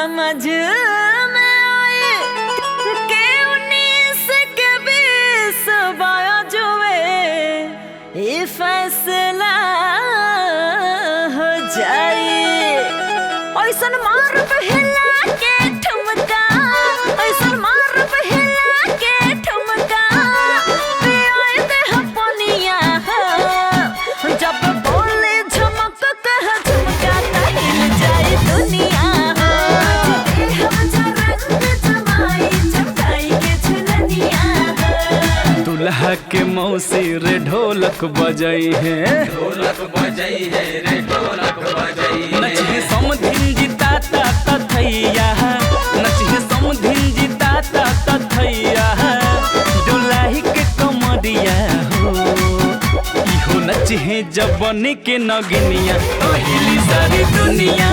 समझ में आए के 19 के 20 जुए ये फैसला हो जाए। ऐसन मार हिला के ठुमका, ऐसन मार हिला के ठुमका, पियाए दे पनिया जब बोले झमक कह झुमका हिल जाए दुनिया। दुल्हा के मौसी रे ढोलक बजाई है, ढोलक बजाई है रे ढोलक बजाई है। नचिहे समधिन जिताता तथैया, नचिहे समधिन जिताता तथैया, डोलाई के कमरिया हो इहो नचिहे जबन के नगनिया, तो हिली सारी दुनिया।